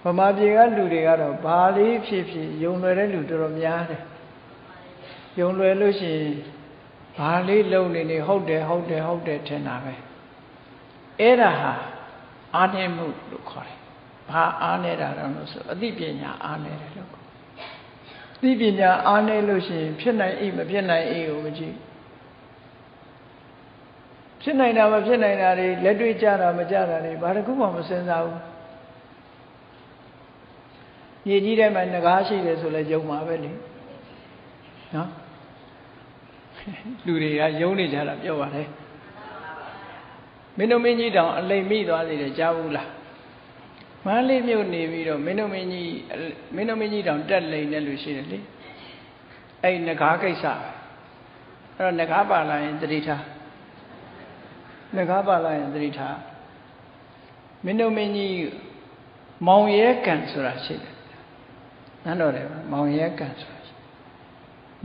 ဗမာပြည်ကလူတွေကတော့ဘာလေးဖြစ်ဖြစ်ယုံလွယ်တဲ့လူတော်တော်များတယ်ယုံလွယ်လို့ရှိရင်ဘာလေးလုံနေဟုတ်တယ်ထင်တာပဲအဲ့ဒါဟာအားနည်းမှုလို့ခေါ်တယ်ဘာအားနည်းတာတော့ဆိုအသိပညာအားနည်းတယ်လို့အသိပညာအားနည်းလို့ရှိရင်ဖြစ်နိုင်မဖြစ်နိုင်ကိုမကြည့်ဖြစ်နိုင်တာမဖြစ်နိုင်တာတွေလက်တွေ့ကြတာမကြတာတွေဘာတစ်ခုမှမစဉ်းစားဘူးမြေကြီးထဲမှာငကားရှိတယ်ဆိုလဲယုံမှာပဲလေနော်လူတွေကယုံနေကြတာပြောပါတယ်မင်းတို့မင်းကြီးတောင်အလိမ်မိသွားသေးတယ်ကြားဘူးလားမန္တလေးမြို့နေပြီးတော့မင်းတို့မင်းကြီးတောင်တက်လိမ်နေလို့ရှိတယ်လေအဲ့ငကားကိစ္စအဲ့တော့ငကားပါလာရင်သတိထားငကားပါလာရင်သတိထားမင်းတို့မင်းကြီးမောင်ရဲကံဆိုတာရှိတယ်နန်းတော်တယ်မောင်ရဲကံဆိုတာ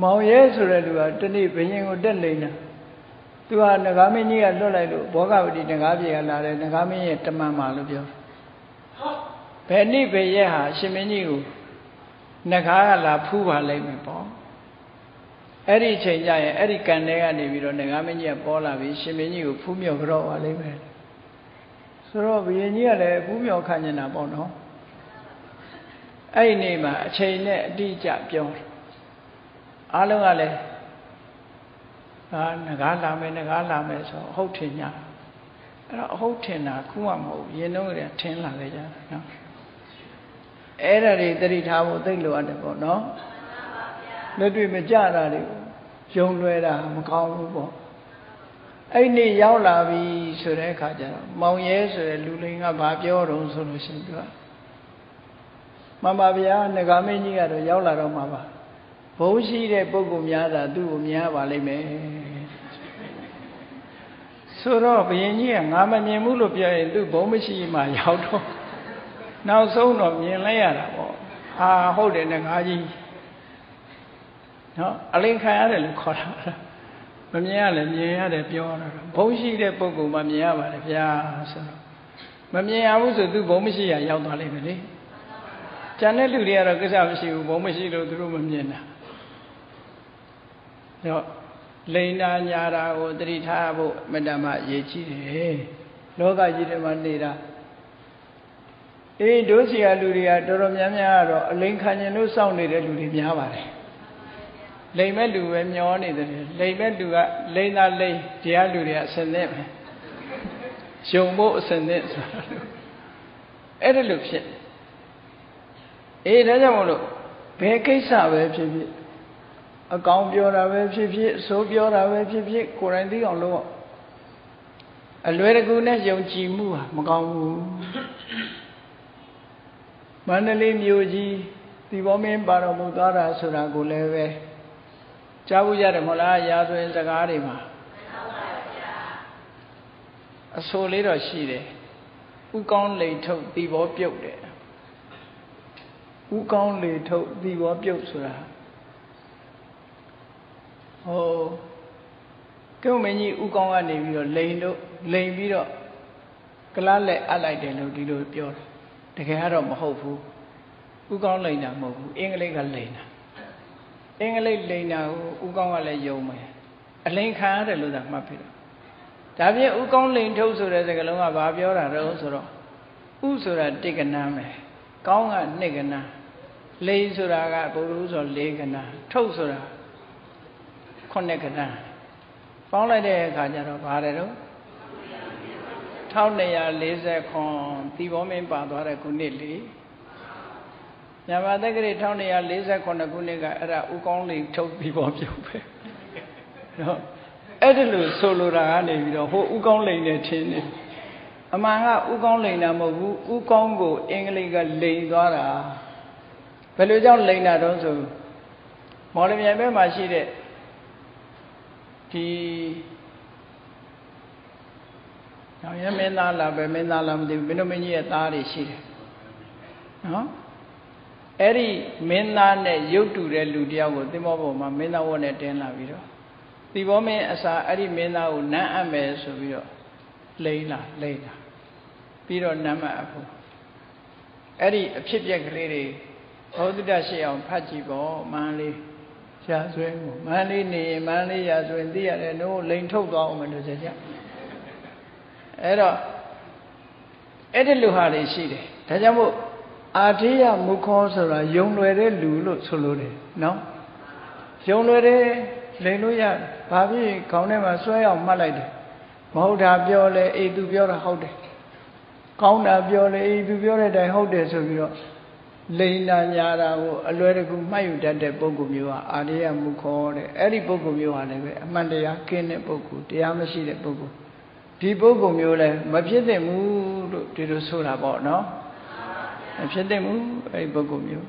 မောင်ရဲဆိုတဲ့လူကတနေ့ဘယင်ကိုတက်လိမ့်တာသူကငကားမင်းကြီးကလွတ်လိုက်လို့ဘောဂဝတီငကားပြေကလာတယ်ငကားမင်းရဲ့တမန်မာလို့ပြောဘယ်နေ့ဘယ်ရက်ဟာရှင်မင်းကြီးကိုငကားကလာဖူးပါလိမ့်မယ်ပေါ့အဲ့ဒီချိန်ကျရင်အဲ့ဒီကံထဲကနေပြီးတော့ငကားမင်းကြီးကပေါ်လာပြီးရှင်မင်းကြီးကိုဖူးမြော်ကြောက်ပါလိမ့်မယ်ဆိုတော့ဘယင်ကြီးကလည်းဖူးမြော်ခံနေတာပေါ့နော်အဲ့ဒီနေ့မှာအချိန်နဲ့အတိအကျပြောတယ်အားလုံးကလည်းငကားလာမယ်ဆိုဟုတ်ထင်ညာအဲ့တော့ဟုတ်ထင်တာခုမှမဟုတ်ရင်တော့တည်းထင်လာခဲ့ကြတာနော်အဲ့ဒါတွေသတိထားဖို့သိလို့ရတယ်ပေါ့နော်လက်တွေ့မကြတာတွေယုံလွယ်တာမကောင်းဘူးပေါ့အဲ့နေ့ရောက်လာပြီဆိုတဲ့အခါကျတော့မောင်ရဲဆိုတဲ့လူလိန်ကဘာပြောတော့ဆိုလို့ရှိရင်သူကမှန်ပါဗျာငကားမင်းကြီးကတော့ရောက်လာတော့မှာပါဘုံရှိတဲ့ပုဂ္ဂိုလ်များသာသူ့ကိုမြင်ရပါလိမ့်မယ်ဆိုတော့ဘုရင်ကြီးကငါမမြင်ဘူးလို့ပြောရင်သူ့ဘုံမရှိမှရောက်တော့နောက်ဆုံးတော့မြင်လိုက်ရတာပေါ့ဟာဟုတ်တယ်ငကားကြီးနော်အလင်းခံရတယ်လို့ခေါ်တာမမြင်ရလဲမြင်ရတယ်ပြောတော့ဘုံရှိတဲ့ပုဂ္ဂိုလ်မှမြင်ရပါတယ်ဗျာဆိုတော့မမြင်ရဘူးဆိုသူ့ဘုံမရှိရရောက်သွားလိမ့်မယ်လေကျန်တဲ့လူတွေကတော့ကိစ္စမရှိဘူးဘုံမရှိလို့သူတို့မမြင်တာတော့လိန်နာညာတာကိုသတိထားဖို့မတ္တမအရေးကြီးတယ်လောကကြီးထဲမှာနေတာဒုစီရလူတွေကတော်တော်များများကတော့အလိန်ခံရင်လို့စောင့်နေတဲ့လူတွေများပါတယ်လိန်မဲ့လူပဲမျောနေတယ်လိန်မဲ့လူကလိန်သာလိန်တရားလူတွေကအစင်နဲ့ပဲယုံဖို့အစင်နဲ့ဆိုတာအဲ့ဒါလို့ဖြစ်ဒါကြောင့်မို့လို့ဘယ်ကိစ္စပဲဖြစ်ဖြစ်အကောင်ပြောတာပဲဖြစ်ဖြစ်အဆိုးပြောတာပဲဖြစ်ဖြစ်ကိုယ်တိုင်သိအောင်လုပ်အလွယ်တကူနဲ့ယုံကြည်မှုဟာမကောင်းဘူးမန္တလေးမြို့ကြီးဒီဘောမင်းပါတော်မူသွားတာဆိုတာကိုလည်းပဲကြားဘူးရတယ်မဟုတ်လားရာဇဝင်စကားတွေမှာအဆိုလေးတော့ရှိတယ်ဥကောင်းလိန်ထုတ်ဒီဘောပြုတ်တယ်ဥကောင်းလေထုတ်ဒီဘောပြုတ်ဆိုတာကျုံမင်းကြီးဥကောင်းကနေပြီးတော့လိန်ပြီးတော့ကလားလက်အပ်လိုက်တယ်လို့ဒီလိုပြောတယ်တကယ်ကတော့မဟုတ်ဘူးဥကောင်းလိန်တာမဟုတ်ဘူးအင်္ဂလိပ်ကလိန်တာအင်္ဂလိပ်လိန်တာကိုဥကောင်းကလည်းယုံမယ်အလိန်ခံရတယ်လို့သာမှတ်ပြီတော့ဒါဖြင့်ဥကောင်းလိန်ထုတ်ဆိုတဲ့စကားလုံးကဘာပြောတာတော့ဆိုတော့ဥဆိုတာတိကနန်းပဲကောင်းကနှစ်ကနန်းလိန်ဆိုတာကဘုရုဆိုလေးကနန်းထုတ်ဆိုတာ9ကနန်းပေါင်းလိုက်တဲ့အခါကျတော့ဘာလဲတော့1240ဒီဘောမင်းပါသွားတဲ့ခုနှစ်လေမြန်မာတက္ကရာ1248ခုနှစ်ကအဲ့ဒါဥကောင်းလိန်ထုတ်ဒီဘောပြုတ်ပဲနော်အဲ့ဒါလို့ဆိုလိုတာကနေပြီးတော့ဟိုဥကောင်းလိန်နဲ့ထင်းနေအမှန်ကဥကောင်းလိန်တာမဟုတ်ဘူးဥကောင်းကိုအင်္ဂလိပ်ကလိန်သွားတာဘယ်လိုကြောင့်လိန်တာတော့ဆိုမော်လမြိုင်ဘက်မှာရှိတဲ့ဒီနောက်ရမင်းသားလားပဲမင်းသားလားမသိဘူးမင်းတို့မင်းကြီးရဲ့သားတွေရှိတယ်နော်အဲ့ဒီမင်းသားနဲ့ရုပ်တူတဲ့လူတယောက်ကိုသင်္ဘောပေါ်မှာမင်းသားဝတ်နဲ့တင်းလာပြီးတော့ဒီဘောမင်းအစာအဲ့ဒီမင်းသားကိုနမ်းအပ်မယ်ဆိုပြီးတော့လိန်လာပြီးတော့နမ်းမအပ်ဖို့ အဲ့ဒီအဖြစ်ပြက်ကလေးတွေဘောဓိတရှိအောင်ဖတ်ကြည့်ပေါ့မန္လေးရာဇဝင်ကိုမန္လေးနေရင်မန္လေးရာဇဝင်သိရတယ်တို့လိန်ထုတ်သွားအောင်မလို့ဆိုကြအဲ့တော့အဲ့ဒီလူဟာတွေရှိတယ်ဒါကြောင့်မို့အာထေယမုခောဆိုတာယုံလွယ်တဲ့လူလို့ဆိုလို့တယ်နော်ယုံလွယ်တဲ့လိန်လို့ရဘာဖြစ်ခေါင်းထဲမှာဆွဲအောင်မှတ်လိုက်တယ်မဟုတ်တာပြောလဲအေးသူပြောတာဟုတ်တယ်ကောင်းတာပြောလဲအေးသူပြောတဲ့အတိုင်းဟုတ်တယ်ဆိုပြီးတော့လိန်နာညာတာကိုအလွယ်တကူမှတ်ယူတတ်တဲ့ပုဂ္ဂိုလ်မျိုးဟာအာထေယမုခောတဲ့အဲ့ဒီပုဂ္ဂိုလ်မျိုးဟာလည်းပဲအမှန်တရားကင်းတဲ့ပုဂ္ဂိုလ်တရားမရှိတဲ့ပုဂ္ဂိုလ်ဒီပုဂ္ဂိုလ်မျိုးလည်းမဖြစ်သင့်ဘူးလို့ဒီလိုဆိုတာပေါ့နော်မဖြစ်သင့်ဘူးအဲ့ဒီပုဂ္ဂိုလ်မျိုး